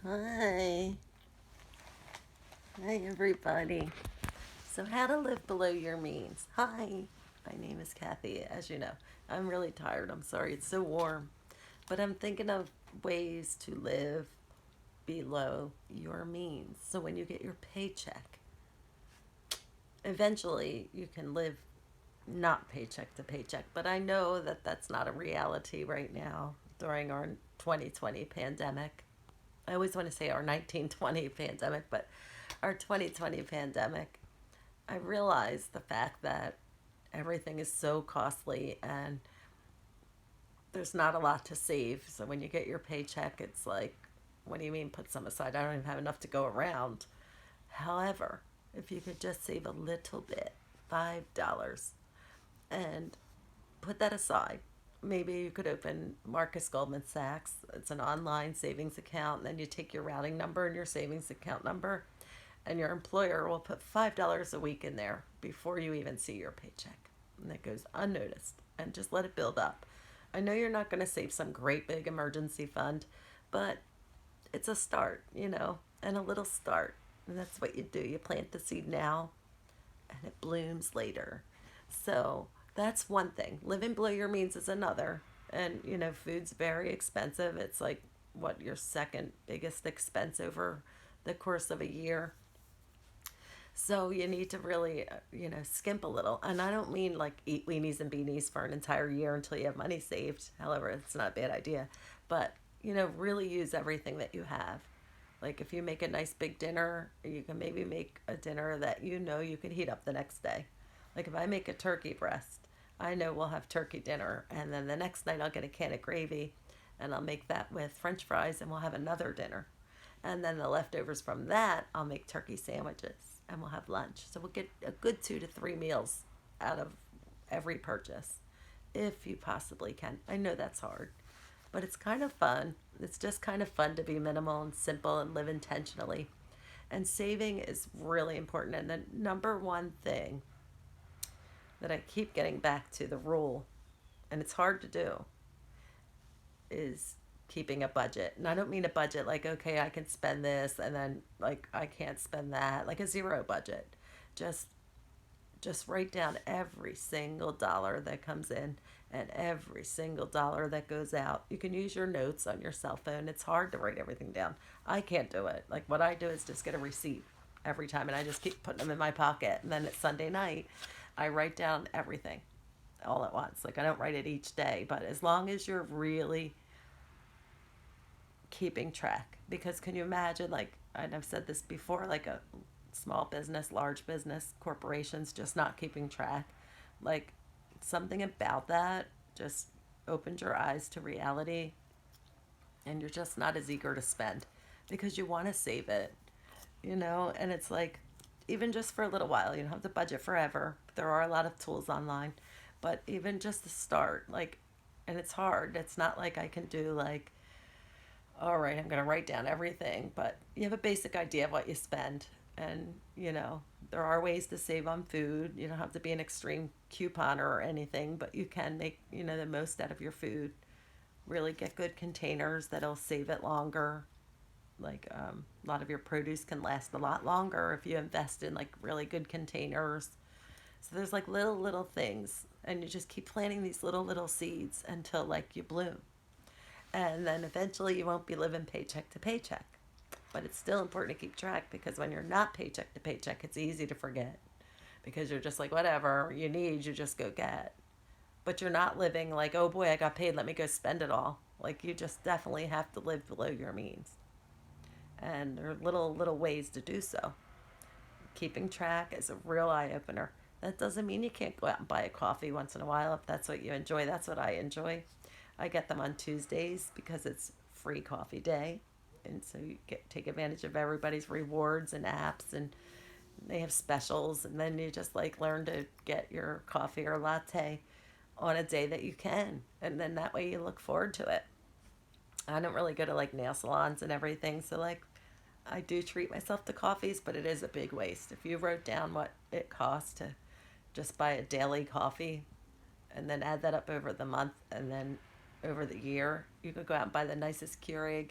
Hi. Hi, everybody. So, how to live below your means. Hi. My name is Kathy, as you know. I'm really tired. I'm sorry. It's so warm. But I'm thinking of ways to live below your means. So, when you get your paycheck, eventually you can live not paycheck to paycheck. But I know that that's not a reality right now during our 2020 pandemic. I always want to say our 1920 pandemic, but our 2020 pandemic, I realized the fact that everything is so costly and there's not a lot to save. So when you get your paycheck, it's like, what do you mean put some aside? I don't even have enough to go around. However, if you could just save a little bit, $5, and put that aside. Maybe you could open Marcus Goldman Sachs. It's an online savings account. And then you take your routing number and your savings account number, and your employer will put $5 a week in there before you even see your paycheck. And it goes unnoticed. And just let it build up. I know you're not going to save some great big emergency fund, but it's a start, and a little start. And that's what you do. You plant the seed now and it blooms later. So that's one thing. Living below your means is another. And, food's very expensive. It's like what your second biggest expense over the course of a year. So you need to really, skimp a little. And I don't mean like eat weenies and beanies for an entire year until you have money saved. However, it's not a bad idea. But, really use everything that you have. Like if you make a nice big dinner, you can maybe make a dinner that you can heat up the next day. Like if I make a turkey breast, I know we'll have turkey dinner, and then the next night I'll get a can of gravy and I'll make that with french fries and we'll have another dinner. And then the leftovers from that, I'll make turkey sandwiches and we'll have lunch. So we'll get a good 2 to 3 meals out of every purchase if you possibly can. I know that's hard, but it's kind of fun. It's just kind of fun to be minimal and simple and live intentionally. And saving is really important. And the number one thing that I keep getting back to, the rule, and it's hard to do, is keeping a budget. And I don't mean a budget like, okay, I can spend this and then like I can't spend that, like a zero budget. Just just write down every single dollar that comes in and every single dollar that goes out. You can use your notes on your cell phone. It's hard to write everything down. I can't do it. Like what I do is just get a receipt every time and I just keep putting them in my pocket. And then it's Sunday night, I write down everything all at once. Like I don't write it each day, but as long as you're really keeping track, because can you imagine, like, and I've said this before, like a small business, large business, corporations just not keeping track, like something about that just opened your eyes to reality, and you're just not as eager to spend because you want to save it, and it's like, even just for a little while, you don't have to budget forever. There are a lot of tools online, but even just to start, like, and it's hard. It's not like I can do like, all right, I'm going to write down everything, but you have a basic idea of what you spend. And, there are ways to save on food. You don't have to be an extreme couponer or anything, but you can make, the most out of your food. Really get good containers that'll save it longer. Like a lot of your produce can last a lot longer if you invest in like really good containers. So there's like little things, and you just keep planting these little seeds until like you bloom, and then eventually you won't be living paycheck to paycheck. But it's still important to keep track, because when you're not paycheck to paycheck, it's easy to forget, because you're just like, whatever you need, you just go get. But you're not living like, oh boy, I got paid, let me go spend it all. Like you just definitely have to live below your means. And there are little ways to do so. Keeping track is a real eye opener. That doesn't mean you can't go out and buy a coffee once in a while if that's what you enjoy. That's what I enjoy. I get them on Tuesdays because it's free coffee day. And so you take advantage of everybody's rewards and apps, and they have specials, and then you just like learn to get your coffee or latte on a day that you can, and then that way you look forward to it. I don't really go to like nail salons and everything, so like I do treat myself to coffees, but it is a big waste. If you wrote down what it costs to just buy a daily coffee and then add that up over the month and then over the year, you could go out and buy the nicest Keurig